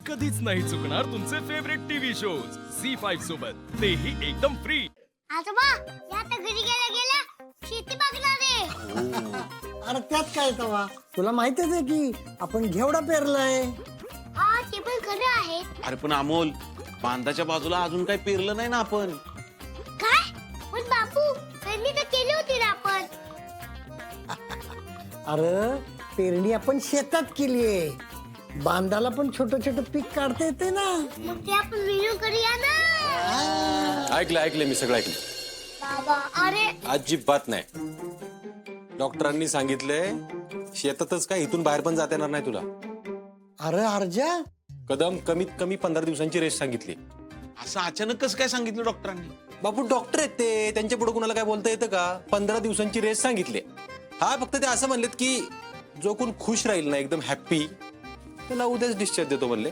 कधीच नाही चुकणार तुमचे फेवरेट टीव्ही शोज झी5 सोबत, तेही एकदम फ्री। आजोबा या आता घरी गेल्या गेल्या शेती बघणार आहे। अरे त्यात काय तवा, तुला माहितीच आहे की आपण घेवडा पेरलाय। हा ते पण खरं आहे। अरे पण अमोल, बांधाच्या बाजूला अजून काही पेरलं नाही ना आपण। काय पण बापू पेरणी तर केली होती ना आपण। अरे पेरणी आपण शेतात केलीये, बांधाला पण छोट छोट पीक काढता येते ना। मग ते आपण रिन्यू करूया ना। ऐकलं मी सगळं ऐकलं। बाबा अरे अजिबात नाही, डॉक्टरांनी सांगितलंय शेतातच काय इथून बाहेर पण जाता येणार नाही तुला। अरे अर्जा, कदम कमीत कमी 15 दिवसांची रेस्ट सांगितली। असं अचानक कसं काय सांगितलं डॉक्टरांनी? बापू डॉक्टर आहेत ते, त्यांच्या पुढे कुणाला काय बोलता येतं का? 15 दिवसांची रेस्ट सांगितले। हा फक्त ते असं म्हणलेत की जो कोण खुश राहील ना, एकदम हॅप्पी, त्याला उद्याच डिस्चार्ज देतो म्हणले।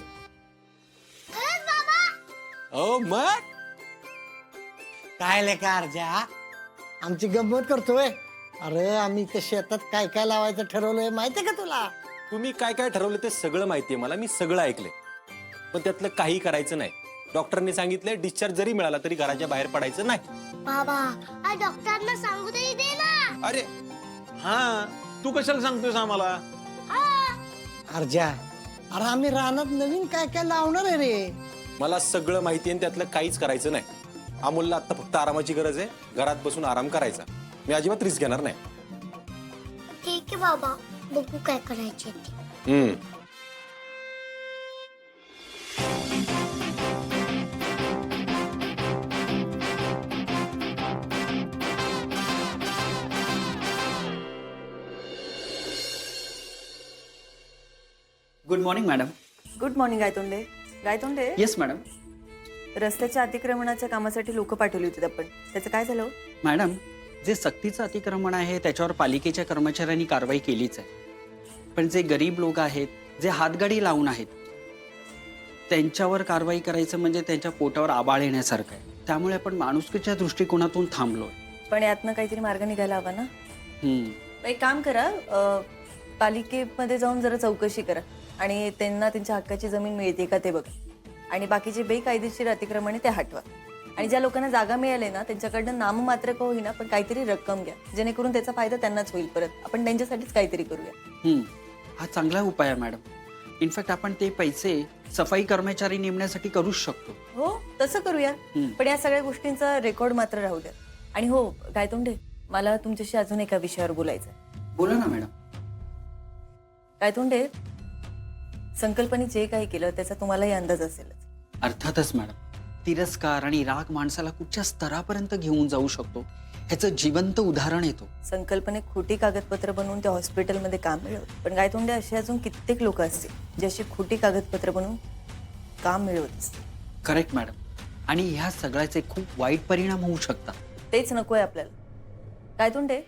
खरंच बाबा? ओ मग काय लेका अर्जा, आमची गंमत करतोय। अरे आम्ही त्या शेतात काय काय लावायचं ठरवलंय माहितीये का तुला? तुम्ही काय काय ठरवलं ते सगळं माहितीये मला, मी सगळं ऐकलंय, पण त्यातलं काही करायचं नाही। डॉक्टरांनी सांगितलंय डिस्चार्ज जरी मिळाला तरी घराच्या बाहेर पडायचं नाही। बाबा आ डॉक्टरांना सांगू तरी दे ना। अरे हा, तू कशाला सांगतोयस आम्हाला? अर्जा, अरे आम्ही रानात नवीन काय काय लावणार आहे रे। मला सगळं माहिती आहे, त्यातलं काहीच करायचं नाही। अमोलला आता फक्त आरामाची गरज आहे, घरात बसून आराम करायचा। मी अजिबात रिस्क घेणार नाही। ठीक आहे बाबा, बघू काय करायचे ते। Good morning madam. Good morning Gaitonde. Gaitonde, yes madam. रस्त्याच्या अतिक्रमणाच्या कामासाठी लोक पाठवली होती आपण, त्याचं काय झालं? मॅडम, जे सक्तीचं अतिक्रमण आहे त्याच्यावर पालिकेच्या कर्मचाऱ्यांनी कारवाई केलीच आहे, पण जे गरीब लोक आहेत, जे हातगाडी लावून आहेत, त्यांच्यावर कारवाई करायचं म्हणजे त्यांच्या पोटावर आबाळ येण्यासारखं आहे। त्यामुळे आपण माणुसकीच्या दृष्टिकोनातून थांबलोय। पण यातनं काहीतरी मार्ग निघायला हवा ना। एक काम करा, पालिकेमध्ये जाऊन जरा चौकशी करा आणि त्यांना त्यांच्या हक्काची जमीन मिळते का ते बघा, आणि बाकीचे बेकायदेशीर अतिक्रमणे ते हटवा, आणि ज्या लोकांना जागा मिळाली ना त्यांच्याकडनं नाममात्र का होईना पण काहीतरी रक्कम घ्या, जेणेकरून त्याचा फायदा त्यांनाच होईल। परत आपण त्यांच्यासाठीच काहीतरी करूया। हा चांगला उपाय आहे मॅडम। इनफॅक्ट आपण ते पैसे सफाई कर्मचारी नेमण्यासाठी करूच शकतो। हो तसं करूया, पण या सगळ्या गोष्टींचा रेकॉर्ड मात्र राहू द्या। आणि हो गायतोंडे, मला तुमच्याशी अजून एका विषयावर बोलायचं आहे। बोला ना मॅडम। गायतोंडे, संकल्पने जे काही केलं त्याचा तुम्हालाही अंदाज असेलच। अर्थातच मॅडम, तिरस्कार आणि राग माणसाला कुठच्या स्तरापर्यंत घेऊन जाऊ शकतो ह्याचं जिवंत उदाहरण येतो। संकल्पने खोटी कागदपत्र बनवून त्या हॉस्पिटलमध्ये काम मिळवत, पण गायतोंडे असे अजून कित्येक लोक असतील जे अशी खोटी कागदपत्र बनवून काम मिळवत असतील। करेक्ट मॅडम, आणि ह्या सगळ्याचे खूप वाईट परिणाम होऊ शकतात। तेच नकोय आपल्याला। गायतोंडे,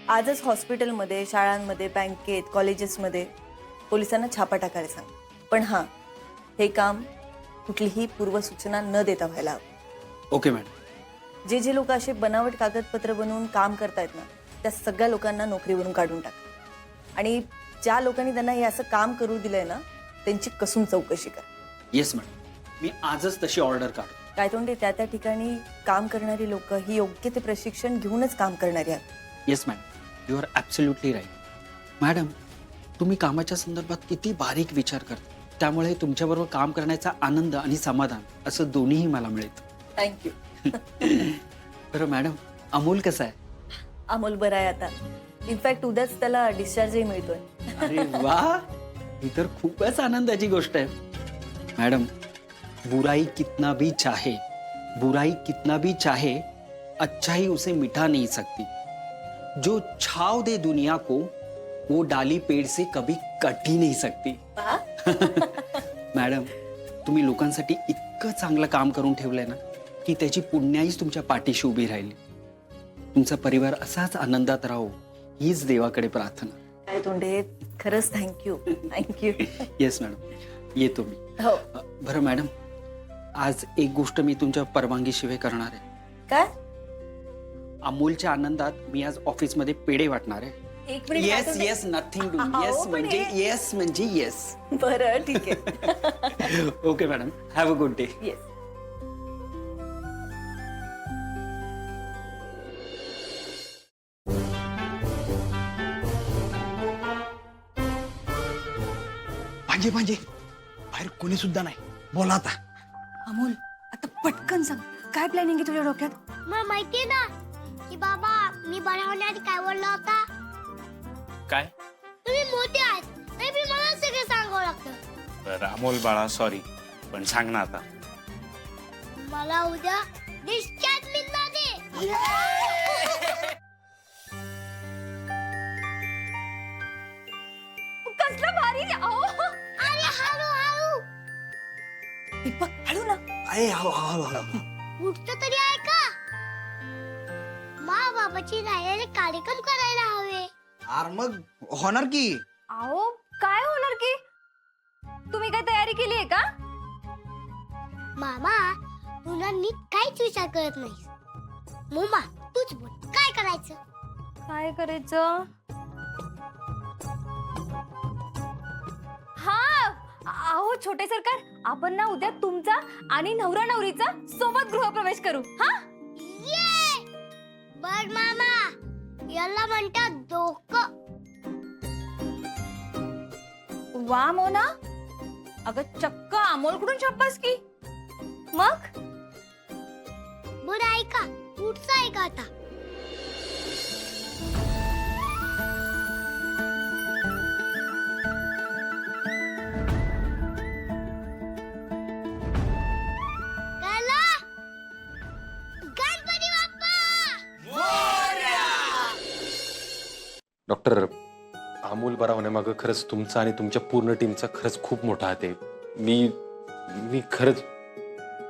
आजच हॉस्पिटलमध्ये, शाळांमध्ये, बँकेत, कॉलेजेसमध्ये पोलिसांना छापा टाकायला सांग। पण हां, हे काम कुठलीही पूर्वसूचना न देता व्हायला हवं। Okay madam. जे जे लोक असे बनावट कागदपत्र बनवून काम करतायत ना, त्या सगळ्या लोकांना नोकरीवरून काढून टाका, आणि ज्या लोकांनी त्यांना हे असं काम करू दिलंय ना त्यांची कसून चौकशी करा। येस मॅडम, मी आजच तशी ऑर्डर काढतो। गायतोंडे, त्या त्या ठिकाणी काम करणारी लोक ही योग्य ते प्रशिक्षण घेऊनच काम करणारी आहेत। Yes madam, you are absolutely right. Madam, तुम्ही कामाच्या संदर्भात किती बारीक विचार करता, त्यामुळे तुमच्याबरोबर काम करण्याचा आनंद आणि समाधान असं दोन्हीही मला मिळतं। थँक्यू। बरं मॅडम, अमोल कसा आहे? अमोल बरा आहे आता। इनफॅक्ट उद्याच त्याला डिस्चार्जही मिळतोय। अरे वा, ही तर खूपच आनंदाची गोष्ट आहे। मॅडम, बुराई कितना भी चाहे अच्छाई उसे मिटा नहीं सकती। जो छाव दे दुनिया को वो डाली पेड़ से कभी कट ही नहीं सकती। मॅडम, तुम्ही लोकांसाठी इतकं चांगलं काम करून ठेवलंय ना की त्याची पुण्याईच तुमच्या पाठीशी उभी राहिली। तुमचा परिवार असाच आनंदात राहो हीच देवाकडे प्रार्थना। गायतोंडे, खरंच थँक्यू। येस मॅडम, येतो मी। हो। बरं मॅडम, आज एक गोष्ट मी तुमच्या परवानगीशिवाय करणार आहे। काय? अमोलच्या आनंदात मी आज ऑफिसमध्ये पेढे वाटणार आहे। एक मिनिट येस काय येस नथिंग डू अहो, येस पण म्हणजे हे- येस म्हणजे येस. तुम्ही- बरं ठीक आहे. Okay madam, have a good day. Yes. भांजे भांजे बाहेर कोणी सुद्धा नाही. बोला आता. अमोल आता पटकन सांग, काय प्लॅनिंग आहे तुझ्या डोक्यात? मला माहितीये ना की बाबा मी बरा होण्याआधी काय बोलला होता. काय तुम्ही मोठे आहात तरी बी मला सगळं सांगावं लागतं. बरं अमोल बाळा सॉरी, पण सांग ना आता. मला उद्या डिस्चार्ज मिळणार आहे. कसलं भारी. अरे हळू हळू दीपक हळू ना. उठतं तरी आहे का. मा बाबाची राहिलेले कार्यक्रम करायला हवे. अरे मग होणार की. अहो काय होणार की तुम्ही काय तयारी केली आहे का? मामा तुला नीट काहीच विचार करत नाही. मोमा तूच बोल काय करायचं. काय करायचं? हा अहो छोटे सरकार, आपण ना उद्या तुमचा आणि नवरा नवरीचा सोबत गृहप्रवेश करू. हा ये बघ मामा याला म्हणतात डोकं. वा मोना, अगं चक्क अमोलकडून शाबास की. मग बरं ऐका पुढचं ऐका आता. कळलं? गणपती बाप्पा. डॉक्टर, अमोल बरा होण्यामागं खरंच तुमचा आणि तुमच्या पूर्ण टीमचा खरंच खूप मोठा हात आहे. मी खरंच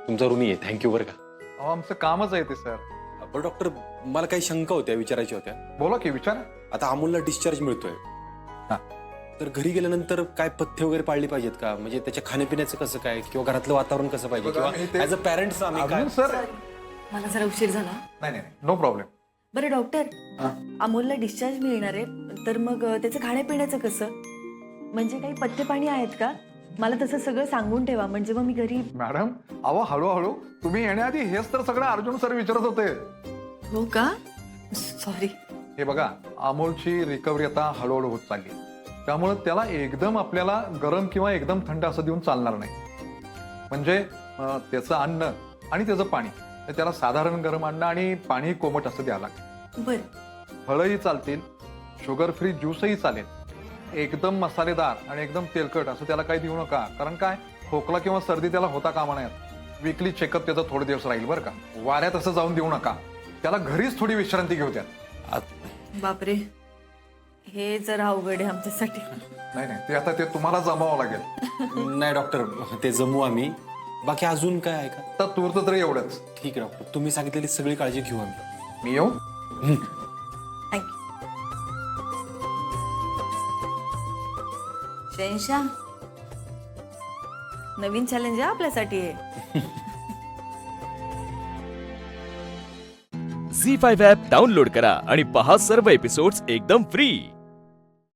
तुमचा ऋणी आहे. थँक्यू बरं का. अहो आमचं कामच आहे ते सर. बरं डॉक्टर, मला काही शंका होत्या, विचारायच्या होत्या. बोला की विचार. आता अमोलला डिस्चार्ज मिळतोय, हा. तर घरी गेल्यानंतर काय पथ्य वगैरे पाळली पाहिजेत का? म्हणजे त्याच्या खाण्यापिण्याचं कसं काय, किंवा घरातलं वातावरण कसं पाहिजे, बघा, मी किंवा ते- ऍज अ पॅरेंट्स आम्ही काय. अजून सर मला जरा उशीर झाला. नाही नाही नो प्रॉब्लेम. बरं डॉक्टर, अमोलला डिस्चार्ज मिळणार आहे, तर मग त्याचं खाण्यापिण्याचं कसं? म्हणजे काही पथ्य पाणी आहेत का? मला तसं सगळं सांगून ठेवा, म्हणजे मग मी घरी. मॅडम अहो हळूहळू तुम्ही येण्याआधी हेच तर सगळं अर्जुन सर विचारत होते. हो का? सॉरी. हे बघा अमोलची रिकव्हरी आता हळूहळू होत चालली, त्यामुळे त्याला एकदम आपल्याला गरम किंवा एकदम थंड असं देऊन चालणार नाही. म्हणजे त्याचं अन्न आणि त्याचं पाणी हे त्याला साधारण गरम अन्न आणि पाणी कोमट असं द्यावं लागतं. बरं. फळंही चालतील, शुगर फ्री ज्यूसही चालेल. एकदम मसालेदार आणि एकदम तेलकट असं त्याला काही देऊ नका, कारण काय खोकला किंवा सर्दी त्याला होता कामा नये. वीकली चेकअप त्याचा थोडे दिवस राहील बरं का. वाऱ्यात असं जाऊन देऊ नका, त्याला घरीच थोडी विश्रांती घेऊ द्या. बापरे, हे जरा अवघड आहे आमच्यासाठी. नाही नाही ते आता ते तुम्हाला जमावं लागेल. नाही डॉक्टर, ते जमू आम्ही. बाकी अजून काय आहे का? तर तूर्त तरी एवढंच. ठीक आहे डॉक्टर, तुम्ही सांगितलेली सगळी काळजी घेऊ आम्ही. मी येऊ. थँक्यू. शहनशाह, नवीन चॅलेंज आहे आपल्यासाठी आहे. झी5 ॲप डाउनलोड करा आणि पहा सर्व एपिसोड्स एकदम फ्री.